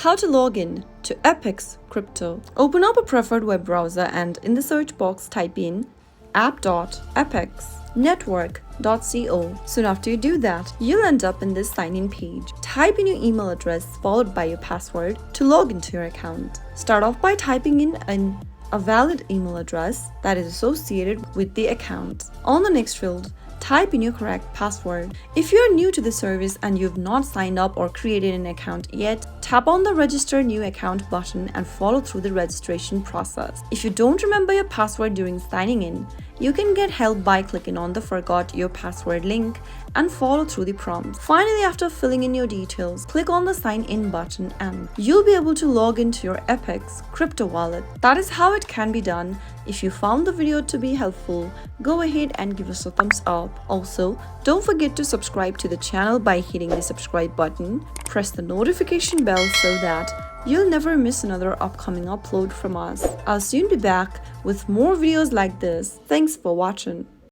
How to log in to Epic's crypto. Open up a preferred web browser and in the search box type in app.epicsnetwork.co. Soon after you do that, you'll end up in this sign-in page. Type in your email address followed by your password to log into your account. Start off by typing in a valid email address that is associated with the account. On the next field, type in your correct password. If you're new to the service and you've not signed up or created an account yet, tap on the Register New Account button and follow through the registration process. If you don't remember your password during signing in, you can get help by clicking on the Forgot Your Password link and follow through the prompts. Finally, after filling in your details, click on the Sign In button and you'll be able to log into your Epic's crypto wallet. That is how it can be done. If you found the video to be helpful, go ahead and give us a thumbs up. Also, don't forget to subscribe to the channel by hitting the subscribe button. Press the notification bell so that you'll never miss another upcoming upload from us. I'll soon be back with more videos like this. Thanks for watching.